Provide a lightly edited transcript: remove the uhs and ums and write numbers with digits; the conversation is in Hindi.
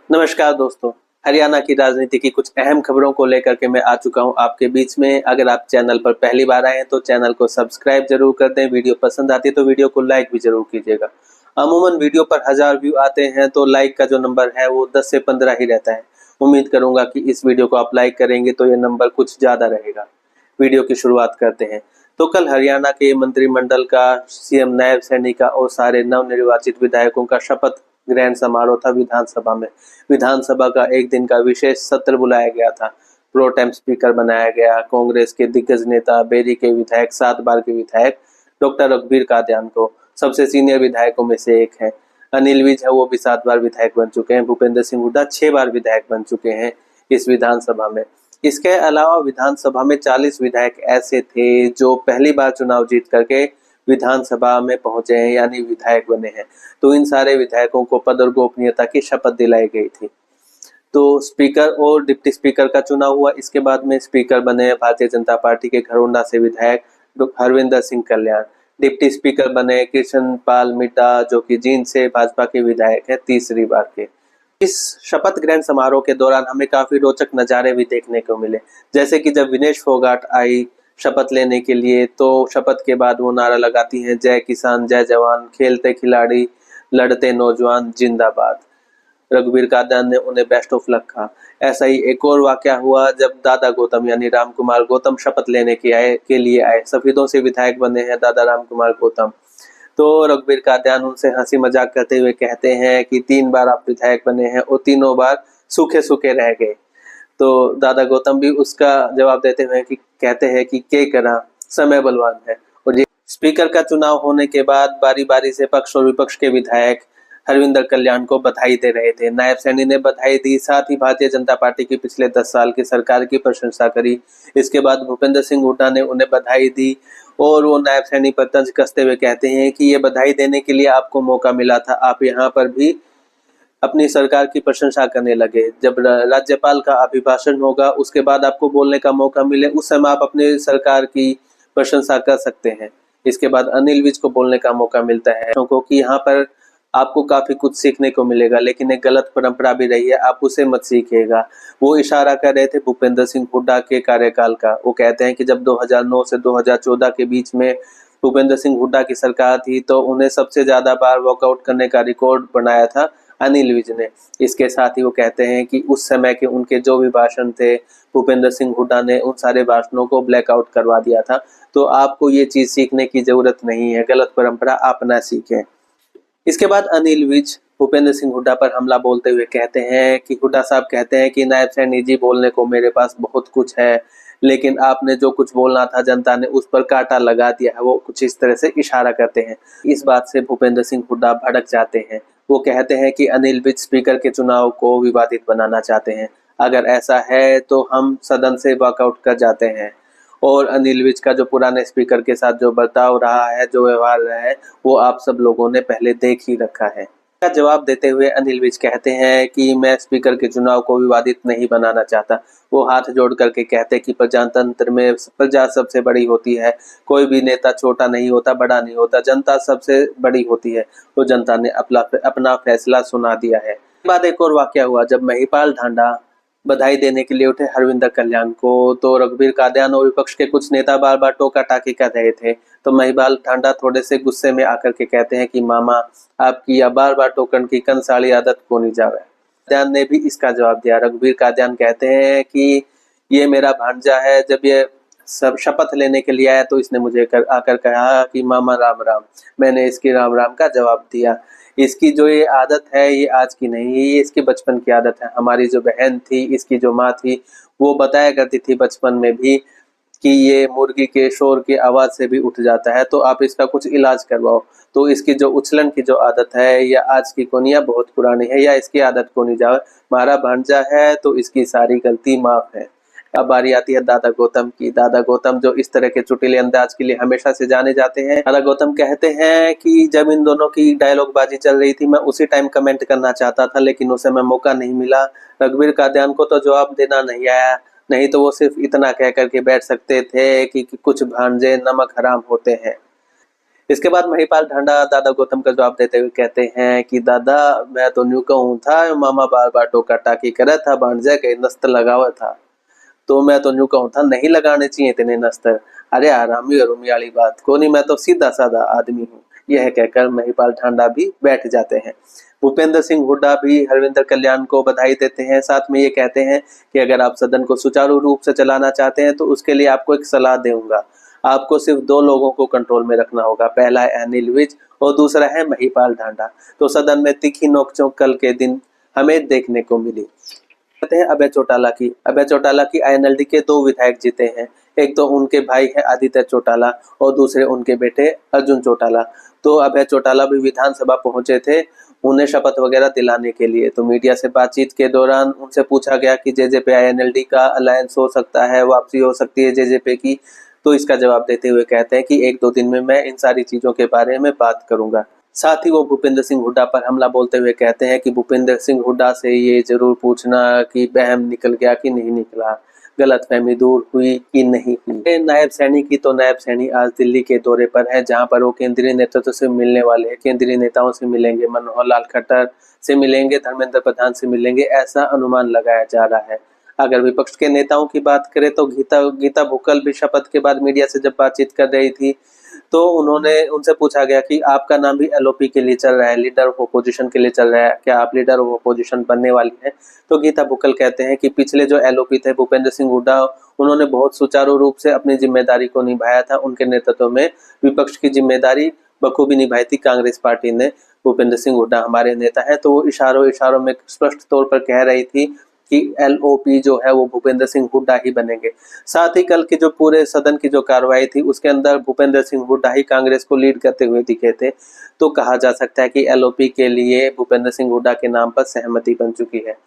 नमस्कार दोस्तों। हरियाणा की राजनीति की कुछ अहम खबरों को लेकर के मैं आ चुका हूं आपके बीच में। अगर आप चैनल पर पहली बार आए हैं तो चैनल को सब्सक्राइब जरूर कर दें। वीडियो पसंद आती है तो वीडियो को लाइक भी जरूर कीजिएगा। अमूमन वीडियो पर 1000 व्यू आते हैं तो लाइक का जो नंबर है वो 10 से 15 ही रहता है। उम्मीद करूंगा कि इस वीडियो को आप लाइक करेंगे तो ये नंबर कुछ ज्यादा रहेगा। वीडियो की शुरुआत करते हैं। तो कल हरियाणा के मंत्रिमंडल का सीएम नायब सैनी का और सारे नवनिर्वाचित विधायकों का शपथ ग्रहण समारोह था विधानसभा में। विधानसभा का एक दिन का विशेष सत्र बुलाया गया था। प्रो टेम स्पीकर बनाया गया कांग्रेस के दिग्गज नेता बेरी के विधायक 7 बार के विधायक डॉक्टर रघुबीर कादियान को सबसे सीनियर विधायकों में से एक है। अनिल विज है, वो भी 7 बार विधायक बन चुके हैं। भूपेंद्र सिंह हुड्डा 6 बार विधायक बन चुके हैं इस विधानसभा में। इसके अलावा विधानसभा में 40 विधायक ऐसे थे जो पहली बार चुनाव जीत करके विधानसभा में पहुंचे हैं, यानी विधायक बने हैं। तो इन सारे विधायकों को पद और गोपनीयता की शपथ दिलाई गई थी। तो स्पीकर और डिप्टी स्पीकर का चुनाव हुआ। इसके बाद में स्पीकर बने भारतीय जनता पार्टी के घरोंडा से विधायक हरविंदर सिंह कल्याण। डिप्टी स्पीकर बने कृष्ण पाल मिड्डा, जो कि जींद से भाजपा के विधायक है तीसरी बार के। इस शपथ ग्रहण समारोह के दौरान हमें काफी रोचक नजारे भी देखने को मिले। जैसे कि जब विनेश फोगाट आई शपथ लेने के लिए तो शपथ के बाद वो नारा लगाती हैं, जय किसान जय जवान, खेलते खिलाड़ी लड़ते नौजवान जिंदाबाद। रघुबीर कादियान ने उन्हें बेस्ट ऑफ लक कहा। ऐसा ही एक और वाकया हुआ जब दादा गौतम यानी राम कुमार गौतम शपथ लेने के लिए आए। सफेदों से विधायक बने हैं दादा राम कुमार गौतम। तो रघुबीर कादियान उनसे हंसी मजाक करते हुए कहते हैं कि 3 बार आप विधायक बने हैं और तीनों बार सूखे सूखे रह गए। तो दादा गौतम भी उसका जवाब देते हुए कि कहते हैं कि के करा समय बलवान है। और ये स्पीकर का चुनाव होने के बाद बारी बारी से पक्ष और विपक्ष के विधायक हरविंदर कल्याण को बधाई दे रहे थे। नायब सैनी ने बधाई दी, साथ ही भारतीय जनता पार्टी की पिछले 10 साल की सरकार की प्रशंसा करी। इसके बाद भूपेंद्र सिंह हुड्डा ने उन्हें बधाई दी और वो नायब सैनी पर तंज कसते हुए कहते हैं कि ये बधाई देने के लिए आपको मौका मिला था, आप यहाँ पर भी अपनी सरकार की प्रशंसा करने लगे। जब राज्यपाल का अभिभाषण होगा उसके बाद आपको बोलने का मौका मिले, उस समय आप अपनी सरकार की प्रशंसा कर सकते हैं। इसके बाद अनिल विज को बोलने का मौका मिलता है क्योंकि यहाँ पर आपको काफी कुछ सीखने को मिलेगा, लेकिन एक गलत परंपरा भी रही है, आप उसे मत सीखिएगा। वो इशारा कर रहे थे भूपेंद्र सिंह हुड्डा के कार्यकाल का। वो कहते हैं कि जब 2009 से 2014 के बीच में भूपेंद्र सिंह हुड्डा की सरकार थी तो उन्हें सबसे ज्यादा बार वॉकआउट करने का रिकॉर्ड बनाया था अनिल विज ने। इसके साथ ही वो कहते हैं कि उस समय के उनके जो भी भाषण थे भूपेंद्र सिंह हुड्डा ने उन सारे भाषणों को ब्लैकआउट करवा दिया था। तो आपको ये चीज सीखने की जरूरत नहीं है, गलत परंपरा आप ना सीखें। इसके बाद अनिल विज भूपेंद्र सिंह हुड्डा पर हमला बोलते हुए कहते हैं कि हुड्डा साहब कहते हैं कि नायब सैनी जी बोलने को मेरे पास बहुत कुछ है, लेकिन आपने जो कुछ बोलना था जनता ने उस पर कांटा लगा दिया है। वो कुछ इस तरह से इशारा करते हैं। इस बात से भूपेंद्र सिंह हुड्डा भड़क जाते हैं। वो कहते हैं कि अनिल विज स्पीकर के चुनाव को विवादित बनाना चाहते हैं। अगर ऐसा है तो हम सदन से वॉकआउट कर जाते हैं। और अनिल विज का जो पुराने स्पीकर के साथ जो बर्ताव रहा है, जो व्यवहार रहा है, वो आप सब लोगों ने पहले देख ही रखा है। का जवाब देते हुए अनिल विज कहते हैं कि मैं स्पीकर के चुनाव को विवादित नहीं बनाना चाहता। वो हाथ जोड़ करके कहते कि प्रजातंत्र में प्रजा सबसे बड़ी होती है, कोई भी नेता छोटा नहीं होता, बड़ा नहीं होता, जनता सबसे बड़ी होती है। तो जनता ने अपना फैसला सुना दिया है। बाद एक और वाकया हुआ जब महिपाल ढांडा बधाई देने के लिए उठे हरविंदर कल्याण को। तो रघुबीर कादियान और विपक्ष के कुछ नेता बार बार टोका टाकी कर रहे थे। तो महिपाल ढांडा थोड़े से गुस्से में आकर के कहते हैं कि मामा आपकी यह बार बार टोकन की कंसाली आदत को नहीं जावे। कादियान ने भी इसका जवाब दिया। रघुबीर कादियान कहते हैं कि ये मेरा भांजा है, जब ये सब शपथ लेने के लिए आया तो इसने मुझे आकर कहा कि मामा राम राम। मैंने इसकी राम राम का जवाब दिया। इसकी जो ये आदत है ये आज की नहीं है, ये इसके बचपन की आदत है। हमारी जो बहन थी, इसकी जो माँ थी, वो बताया करती थी बचपन में भी कि ये मुर्गी के शोर की आवाज से भी उठ जाता है, तो आप इसका कुछ इलाज करवाओ। तो इसकी जो उछलन की जो आदत है या आज की को नहीं, या बहुत पुरानी है, या इसकी आदत को नहीं जाओ। हमारा भांजा है तो इसकी सारी गलती माफ है। अब बारी आती है दादा गौतम की। दादा गौतम जो इस तरह के चुटीले अंदाज के लिए हमेशा से जाने जाते हैं। दादा गौतम कहते हैं कि जब इन दोनों की डायलॉग बाजी चल रही थी मैं उसी टाइम कमेंट करना चाहता था, लेकिन उसे मैं मौका नहीं मिला। रघुबीर कादियान को तो जवाब देना नहीं आया, नहीं तो वो सिर्फ इतना कह करके बैठ सकते थे कि कुछ भांजे नमक हराम होते हैं। इसके बाद महिपाल ढांडा दादा गौतम का जवाब देते हुए कहते हैं कि दादा मैं तो न्यू कहूँ था, मामा बार बार टोका टाकी करे था, भांजे के नस्त लगावा था, तो मैं तो न्यू कहूँ था नहीं लगाने चाहिए इतने नस्तर। अरे आरामी और उमी वाली बात को नहीं, मैं तो सीधा साधा आदमी हूँ। यह कहकर महिपाल ढांडा भी बैठ जाते हैं। भूपेंद्र सिंह हुड्डा भी हरविंदर कल्याण को बधाई देते हैं, साथ में ये कहते हैं कि अगर आप सदन को सुचारू रूप से चलाना चाहते हैं तो उसके लिए आपको एक सलाह दूंगा। आपको सिर्फ दो लोगों को कंट्रोल में रखना होगा, पहला है अनिल विज और दूसरा है महिपाल ढांडा। तो सदन में तीखी नोकझोंक कल के दिन हमें देखने को मिली। कहते हैं अभय चौटाला की आईएनएलडी के दो विधायक जीते हैं। एक तो उनके भाई है आदित्य चौटाला और दूसरे उनके बेटे अर्जुन चौटाला। तो अभय चौटाला भी विधानसभा पहुंचे थे उन्हें शपथ वगैरह दिलाने के लिए। तो मीडिया से बातचीत के दौरान उनसे पूछा गया कि जेजेपी आईएनएलडी का अलायंस हो सकता है, वापसी हो सकती है जेजेपी की। तो इसका जवाब देते हुए कहते हैं कि 1-2 दिन में मैं इन सारी चीजों के बारे में बात करूंगा। साथ ही वो भूपेंद्र सिंह हुड्डा पर हमला बोलते हुए कहते हैं कि भूपेंद्र सिंह हुड्डा से ये जरूर पूछना कि बहम निकल गया कि नहीं निकला, गलतफहमी दूर हुई कि नहीं हुई। नायब सैनी की तो नायब सैनी आज दिल्ली के दौरे पर है, जहां पर वो केंद्रीय नेतृत्व से मिलने वाले हैं। केंद्रीय नेताओं से मिलेंगे, मनोहर लाल खट्टर से मिलेंगे, धर्मेंद्र प्रधान से मिलेंगे, ऐसा अनुमान लगाया जा रहा है। अगर विपक्ष के नेताओं की बात करें तो गीता भुक्कल भी शपथ के बाद मीडिया से जब बातचीत कर रही थी तो उनसे पूछा गया कि आपका नाम भी एलओपी के लिए चल रहा है, लीडर ऑफ अपोजिशन के लिए चल रहा है, क्या आप लीडर ऑफ अपोजिशन बनने वाली हैं? तो गीता भुक्कल कहते हैं कि पिछले जो एलओपी थे भूपेंद्र सिंह हुड्डा, उन्होंने बहुत सुचारू रूप से अपनी जिम्मेदारी को निभाया था। उनके नेतृत्व में विपक्ष की जिम्मेदारी बखूबी निभाई थी कांग्रेस पार्टी ने। भूपेंद्र सिंह हुड्डा हमारे नेता है। तो वो इशारों में स्पष्ट तौर पर कह रही थी कि एलओपी जो है वो भूपेंद्र सिंह हुड्डा ही बनेंगे। साथ ही कल की जो पूरे सदन की जो कार्रवाई थी उसके अंदर भूपेंद्र सिंह हुड्डा ही कांग्रेस को लीड करते हुए दिखे थे। तो कहा जा सकता है कि एलओपी के लिए भूपेंद्र सिंह हुड्डा के नाम पर सहमति बन चुकी है।